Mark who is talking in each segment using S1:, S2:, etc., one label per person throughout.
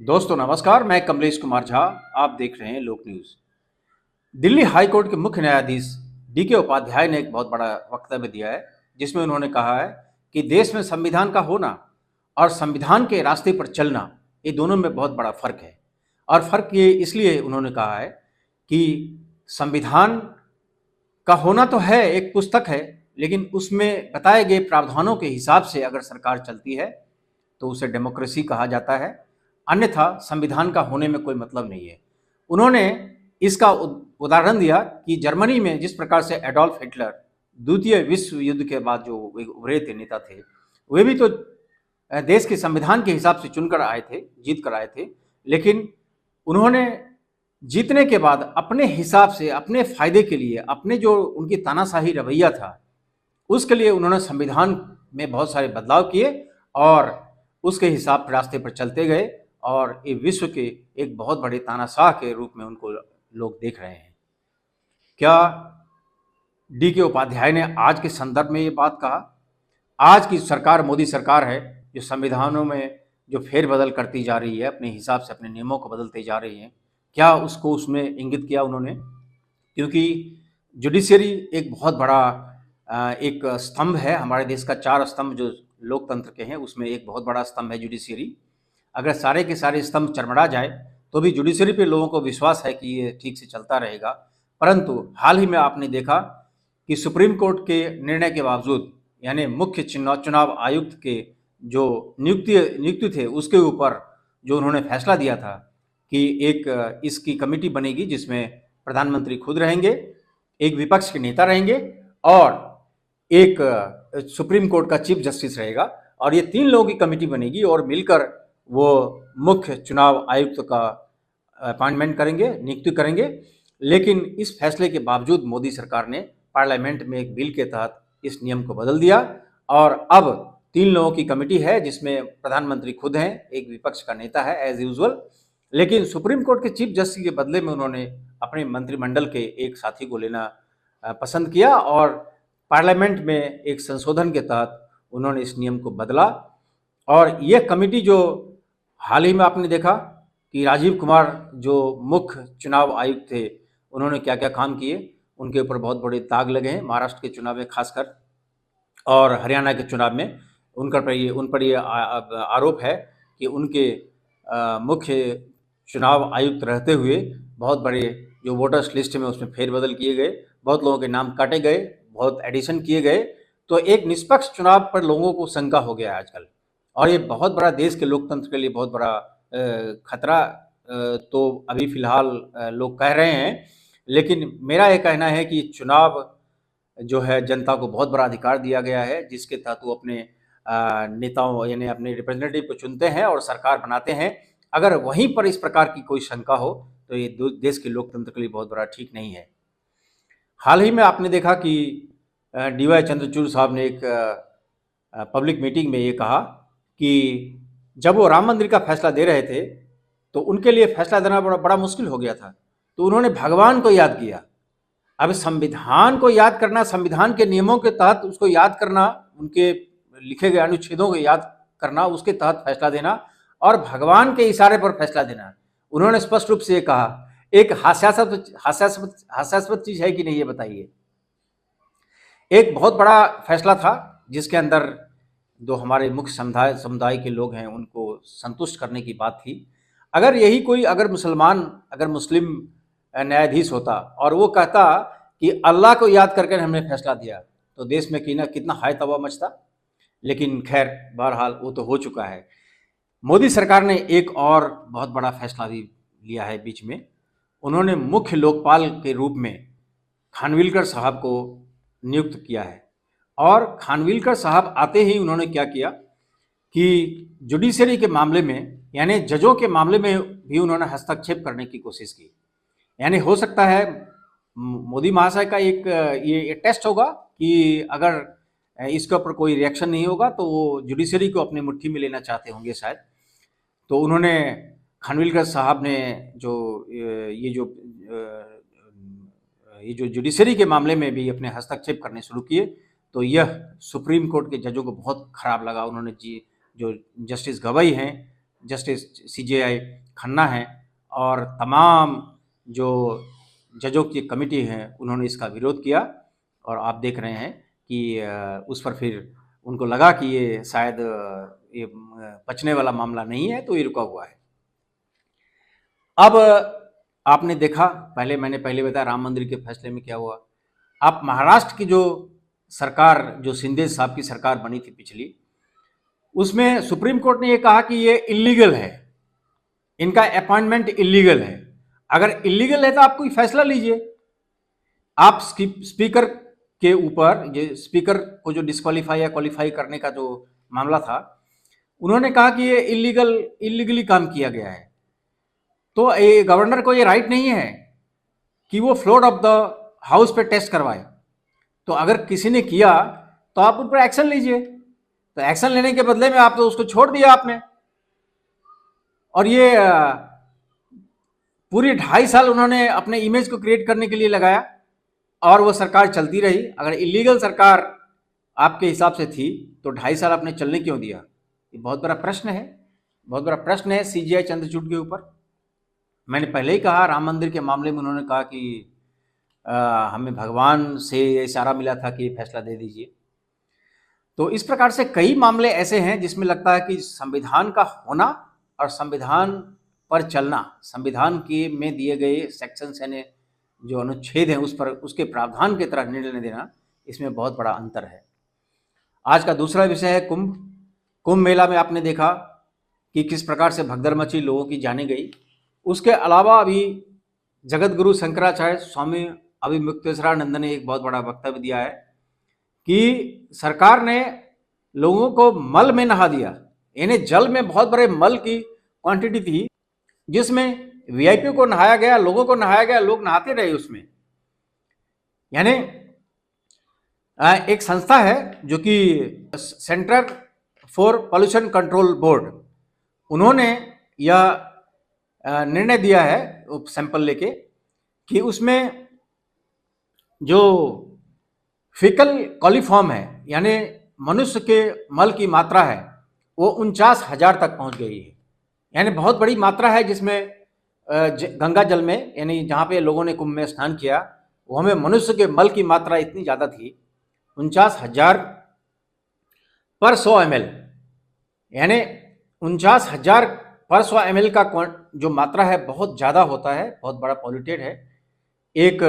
S1: दोस्तों नमस्कार, मैं कमलेश कुमार झा। आप देख रहे हैं लोक न्यूज। दिल्ली हाई कोर्ट के मुख्य न्यायाधीश डीके उपाध्याय ने एक बहुत बड़ा वक्तव्य दिया है, जिसमें उन्होंने कहा है कि देश में संविधान का होना और संविधान के रास्ते पर चलना, ये दोनों में बहुत बड़ा फर्क है। और फर्क ये इसलिए उन्होंने कहा है कि संविधान का होना तो है, एक पुस्तक है, लेकिन उसमें बताए गए प्रावधानों के हिसाब से अगर सरकार चलती है तो उसे डेमोक्रेसी कहा जाता है, अन्यथा संविधान का होने में कोई मतलब नहीं है। उन्होंने इसका उदाहरण दिया कि जर्मनी में जिस प्रकार से एडोल्फ हिटलर द्वितीय विश्व युद्ध के बाद जो उभरे थे नेता थे, वे भी तो देश के संविधान के हिसाब से चुनकर आए थे, जीत कर आए थे, लेकिन उन्होंने जीतने के बाद अपने हिसाब से, अपने फायदे के लिए, अपने जो उनकी तानाशाही रवैया था, उसके लिए उन्होंने संविधान में बहुत सारे बदलाव किए और उसके हिसाब रास्ते पर चलते गए और ये विश्व के एक बहुत बड़े तानाशाह के रूप में उनको लोग देख रहे हैं। क्या डीके उपाध्याय ने आज के संदर्भ में ये बात कहा? आज की सरकार मोदी सरकार है जो संविधानों में जो फेरबदल करती जा रही है, अपने हिसाब से अपने नियमों को बदलते जा रही है, क्या उसको उसमें इंगित किया उन्होंने? क्योंकि जुडिशरी एक बहुत बड़ा एक स्तंभ है, हमारे देश का 4 स्तंभ जो लोकतंत्र के हैं उसमें एक बहुत बड़ा स्तंभ है जुडिशरी। अगर सारे के सारे स्तंभ चरमरा जाए तो भी जुडिशरी पे लोगों को विश्वास है कि ये ठीक से चलता रहेगा। परंतु हाल ही में आपने देखा कि सुप्रीम कोर्ट के निर्णय के बावजूद, यानी मुख्य चुनाव आयुक्त के जो नियुक्ति थे उसके ऊपर जो उन्होंने फैसला दिया था कि एक इसकी कमेटी बनेगी जिसमें प्रधानमंत्री खुद रहेंगे, एक विपक्ष के नेता रहेंगे और एक सुप्रीम कोर्ट का चीफ जस्टिस रहेगा, और ये 3 लोगों की कमेटी बनेगी और मिलकर वो मुख्य चुनाव आयुक्त का अपॉइंटमेंट करेंगे, नियुक्ति करेंगे। लेकिन इस फैसले के बावजूद मोदी सरकार ने पार्लियामेंट में एक बिल के तहत इस नियम को बदल दिया और अब 3 लोगों की कमेटी है जिसमें प्रधानमंत्री खुद हैं, एक विपक्ष का नेता है एज यूजुअल, लेकिन सुप्रीम कोर्ट के चीफ जस्टिस के बदले में उन्होंने अपने मंत्रिमंडल के एक साथी को लेना पसंद किया और पार्लियामेंट में एक संशोधन के तहत उन्होंने इस नियम को बदला। और यह कमेटी जो हाल ही में आपने देखा कि राजीव कुमार जो मुख्य चुनाव आयुक्त थे, उन्होंने क्या क्या काम किए, उनके ऊपर बहुत बड़े दाग लगे हैं महाराष्ट्र के चुनाव में खासकर, और हरियाणा के चुनाव में उन पर ये आरोप है कि उनके मुख्य चुनाव आयुक्त रहते हुए बहुत बड़े जो वोटर्स लिस्ट में उसमें फेरबदल किए गए, बहुत लोगों के नाम काटे गए, बहुत एडिशन किए गए। तो एक निष्पक्ष चुनाव पर लोगों को शंका हो गया है आजकल, और ये बहुत बड़ा देश के लोकतंत्र के लिए बहुत बड़ा खतरा तो अभी फिलहाल लोग कह रहे हैं। लेकिन मेरा ये कहना है कि चुनाव जो है जनता को बहुत बड़ा अधिकार दिया गया है, जिसके तहत वो अपने नेताओं यानी अपने रिप्रेजेंटेटिव को चुनते हैं और सरकार बनाते हैं। अगर वहीं पर इस प्रकार की कोई शंका हो तो ये देश के लोकतंत्र के लिए बहुत बड़ा ठीक नहीं है। हाल ही में आपने देखा कि DY चंद्रचूड़ साहब ने एक पब्लिक मीटिंग में ये कहा कि जब वो राम मंदिर का फैसला दे रहे थे तो उनके लिए फैसला देना बड़ा मुश्किल हो गया था, तो उन्होंने भगवान को याद किया। अब संविधान को याद करना, संविधान के नियमों के तहत उसको याद करना, उनके लिखे गए अनुच्छेदों को याद करना, उसके तहत फैसला देना और भगवान के इशारे पर फैसला देना, उन्होंने स्पष्ट रूप से ये कहा। एक हास्यास्पद चीज है कि नहीं, ये बताइए। एक बहुत बड़ा फैसला था जिसके अंदर जो हमारे मुख्य समुदाय के लोग हैं उनको संतुष्ट करने की बात थी। अगर यही कोई अगर मुस्लिम न्यायाधीश होता और वो कहता कि अल्लाह को याद करके हमने फैसला दिया, तो देश में कितना हाय तबाह मचता। लेकिन खैर बहरहाल वो तो हो चुका है। मोदी सरकार ने एक और बहुत बड़ा फैसला भी लिया है बीच में। उन्होंने मुख्य लोकपाल के रूप में खानविलकर साहब को नियुक्त किया है, और खानविलकर साहब आते ही उन्होंने क्या किया कि जुडिशरी के मामले में, यानी जजों के मामले में भी उन्होंने हस्तक्षेप करने की कोशिश की। यानी हो सकता है मोदी महाशय का एक ये टेस्ट होगा कि अगर इसके ऊपर कोई रिएक्शन नहीं होगा तो वो जुडिशरी को अपनी मुट्ठी में लेना चाहते होंगे शायद। तो उन्होंने खानविलकर साहब ने ये जो जुडिशरी के मामले में भी अपने हस्तक्षेप करने शुरू किए, तो यह सुप्रीम कोर्ट के जजों को बहुत खराब लगा। उन्होंने जो जस्टिस गवई हैं जस्टिस CJI खन्ना हैं और तमाम जो जजों की कमेटी है उन्होंने इसका विरोध किया और आप देख रहे हैं कि उस पर फिर उनको लगा कि ये शायद ये बचने वाला मामला नहीं है, तो ये रुका हुआ है। अब आपने देखा, मैंने पहले बताया राम मंदिर के फैसले में क्या हुआ। आप महाराष्ट्र की जो सरकार, जो शिंदे साहब की सरकार बनी थी पिछली, उसमें सुप्रीम कोर्ट ने ये कहा कि ये इलीगल है, इनका अपॉइंटमेंट इलीगल है। अगर इलीगल है तो आप कोई फैसला लीजिए। आप स्पीकर के ऊपर, ये स्पीकर को जो डिस्क्वालीफाई या क्वालिफाई करने का जो मामला था, उन्होंने कहा कि ये इलीगली काम किया गया है, तो ये गवर्नर को ये राइट नहीं है कि वो फ्लोर ऑफ द हाउस पे टेस्ट करवाए। तो अगर किसी ने किया तो आप उन पर एक्शन लीजिए। तो एक्शन लेने के बदले में आप तो उसको छोड़ दिया आपने। और ये पूरी 2.5 साल उन्होंने अपने इमेज को क्रिएट करने के लिए लगाया और वो सरकार चलती रही। अगर इलीगल सरकार आपके हिसाब से थी तो 2.5 साल आपने चलने क्यों दिया? ये बहुत बड़ा प्रश्न है, बहुत बड़ा प्रश्न है CJI चंद्रचूड़ के ऊपर। मैंने पहले ही कहा, राम मंदिर के मामले में उन्होंने कहा कि हमें भगवान से इशारा मिला था कि फैसला दे दीजिए। तो इस प्रकार से कई मामले ऐसे हैं जिसमें लगता है कि संविधान का होना और संविधान पर चलना, संविधान के में दिए गए सेक्शंस यानी जो अनुच्छेद हैं उस पर, उसके प्रावधान की तरह निर्णय देना, इसमें बहुत बड़ा अंतर है। आज का दूसरा विषय है कुंभ मेला में आपने देखा कि किस प्रकार से भगदड़ मची, लोगों की जाने गई। उसके अलावा अभी जगत गुरु शंकराचार्य स्वामी अभिमुक्तेश्वरानंद ने एक बहुत बड़ा वक्तव्य दिया है कि सरकार ने लोगों को मल में नहा दिया, यानी जल में बहुत बड़े मल की क्वांटिटी थी जिसमें VIP को नहाया गया, लोगों को नहाया गया, लोग नहाते रहे उसमें। यानी एक संस्था है जो कि centre for pollution control board, उन्होंने यह निर्णय दिया है सैंपल लेके कि उसमें जो फीकल कॉलीफॉर्म है यानी मनुष्य के मल की मात्रा है वो 49,000 तक पहुंच गई है। यानी बहुत बड़ी मात्रा है जिसमें गंगा जल में, यानी जहाँ पे लोगों ने कुंभ में स्नान किया, वो हमें मनुष्य के मल की मात्रा इतनी ज़्यादा थी 49,000 पर 100 ml, यानी 49,000 पर 100 ml का जो मात्रा है बहुत ज़्यादा होता है, बहुत बड़ा पॉल्यूटेड है। एक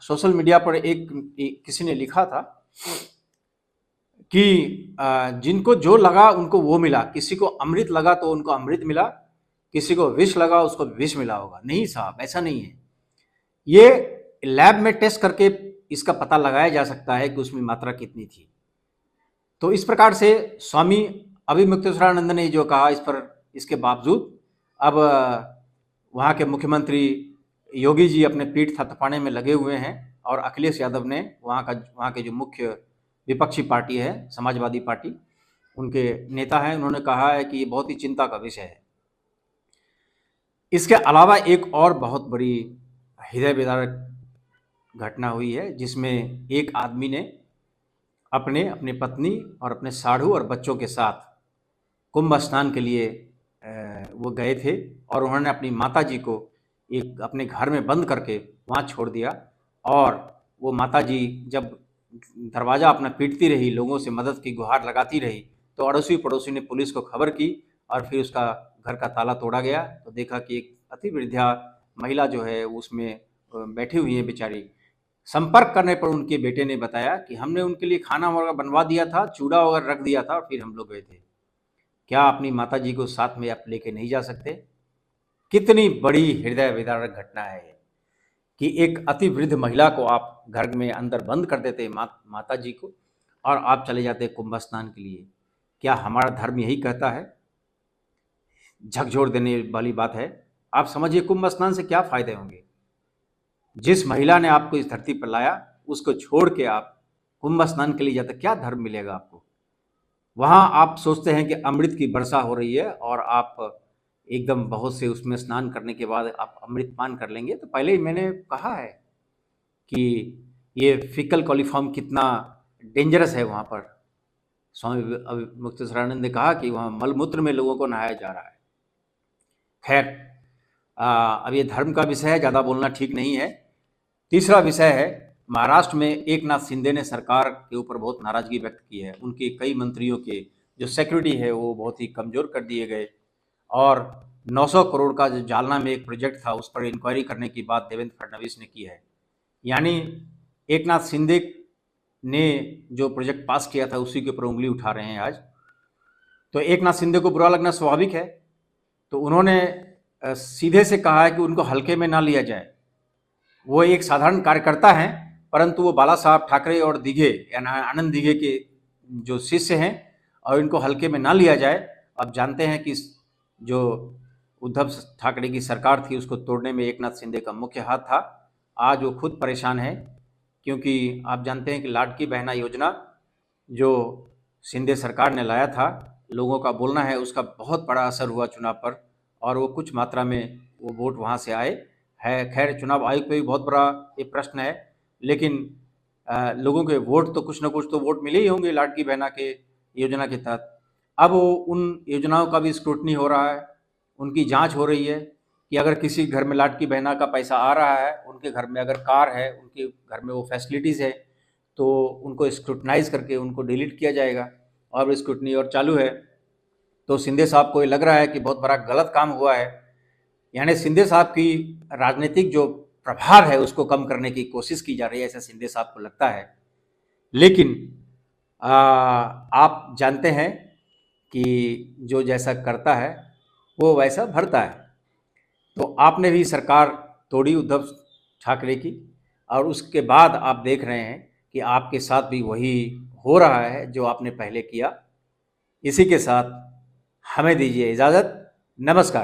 S1: सोशल मीडिया पर एक किसी ने लिखा था कि जिनको जो लगा उनको वो मिला, किसी को अमृत लगा तो उनको अमृत मिला, किसी को विष लगा उसको विष मिला होगा। नहीं साहब, ऐसा नहीं है। ये लैब में टेस्ट करके इसका पता लगाया जा सकता है कि उसमें मात्रा कितनी थी। तो इस प्रकार से स्वामी अभिमुक्तेश्वरानंद ने जो कहा, इस पर इसके बावजूद अब वहाँ के मुख्यमंत्री योगी जी अपने पीठ थपथपाने में लगे हुए हैं और अखिलेश यादव ने वहाँ के जो मुख्य विपक्षी पार्टी है समाजवादी पार्टी, उनके नेता हैं, उन्होंने कहा है कि ये बहुत ही चिंता का विषय है। इसके अलावा एक और बहुत बड़ी हृदय विदारक घटना हुई है जिसमें एक आदमी ने अपने पत्नी और अपने साढ़ू और बच्चों के साथ कुंभ स्नान के लिए वो गए थे और उन्होंने अपनी माता जी को एक अपने घर में बंद करके वहाँ छोड़ दिया। और वो माता जी जब दरवाज़ा अपना पीटती रही, लोगों से मदद की गुहार लगाती रही, तो अड़ोसी पड़ोसी ने पुलिस को खबर की और फिर उसका घर का ताला तोड़ा गया। तो देखा कि एक अति वृद्धा महिला जो है उसमें बैठी हुई है बेचारी। संपर्क करने पर उनके बेटे ने बताया कि हमने उनके लिए खाना वगैरह बनवा दिया था, चूड़ा वगैरह रख दिया था और फिर हम लोग गए थे। क्या अपनी माता जी को साथ में आप लेके नहीं जा सकते? कितनी बड़ी हृदय विदारक घटना है कि एक अति वृद्ध महिला को आप घर में अंदर बंद कर देते माता जी को और आप चले जाते कुंभ स्नान के लिए। क्या हमारा धर्म यही कहता है? झकझोर देने वाली बात है। आप समझिए कुंभ स्नान से क्या फायदे होंगे। जिस महिला ने आपको इस धरती पर लाया उसको छोड़ के आप कुंभ स्नान के लिए जाते, क्या धर्म मिलेगा आपको? वहाँ आप सोचते हैं कि अमृत की वर्षा हो रही है और आप एकदम बहुत से उसमें स्नान करने के बाद आप अमृत पान कर लेंगे। तो पहले ही मैंने कहा है कि ये फीकल कॉलीफॉर्म कितना डेंजरस है। वहाँ पर स्वामी मुक्तेश्वरानंद ने कहा कि वहाँ मलमूत्र में लोगों को नहाया जा रहा है। खैर, अब ये धर्म का विषय है, ज़्यादा बोलना ठीक नहीं है। तीसरा विषय है, महाराष्ट्र में एकनाथ शिंदे ने सरकार के ऊपर बहुत नाराज़गी व्यक्त की है। उनके कई मंत्रियों के जो सिक्योरिटी है वो बहुत ही कमज़ोर कर दिए गए, और 900 करोड़ का जो जालना में एक प्रोजेक्ट था उस पर इंक्वायरी करने की बात देवेंद्र फडणवीस ने की है। यानी एकनाथ शिंदे ने जो प्रोजेक्ट पास किया था उसी के ऊपर उंगली उठा रहे हैं आज। तो एकनाथ शिंदे को बुरा लगना स्वाभाविक है, तो उन्होंने सीधे से कहा है कि उनको हल्के में ना लिया जाए। वो एक साधारण कार्यकर्ता हैं, परंतु वो बाला साहब ठाकरे और दीघे यानी आनंद दीघे के जो शिष्य हैं, और इनको हल्के में ना लिया जाए। अब जानते हैं कि जो उद्धव ठाकरे की सरकार थी उसको तोड़ने में एकनाथ शिंदे का मुख्य हाथ था। आज वो खुद परेशान है, क्योंकि आप जानते हैं कि लाडकी बहना योजना जो शिंदे सरकार ने लाया था, लोगों का बोलना है उसका बहुत बड़ा असर हुआ चुनाव पर, और वो कुछ मात्रा में वो वोट वहाँ से आए है। खैर, चुनाव आयोग पे भी बहुत बड़ा एक प्रश्न है, लेकिन लोगों के वोट तो कुछ ना कुछ तो वोट मिले ही होंगे लाडकी बहना के योजना के तहत। अब उन योजनाओं का भी स्क्रूटनी हो रहा है, उनकी जांच हो रही है कि अगर किसी घर में लाडकी बहना का पैसा आ रहा है, उनके घर में अगर कार है, उनके घर में वो फैसिलिटीज़ है, तो उनको स्क्रूटनाइज करके उनको डिलीट किया जाएगा, और स्क्रूटनी और चालू है। तो शिंदे साहब को ये लग रहा है कि बहुत बड़ा गलत काम हुआ है, यानी शिंदे साहब की राजनीतिक जो प्रभाव है उसको कम करने की कोशिश की जा रही है, ऐसा शिंदे साहब को लगता है। लेकिन आप जानते हैं कि जो जैसा करता है वो वैसा भरता है। तो आपने भी सरकार तोड़ी उद्धव ठाकरे की, और उसके बाद आप देख रहे हैं कि आपके साथ भी वही हो रहा है जो आपने पहले किया। इसी के साथ हमें दीजिए इजाज़त। नमस्कार।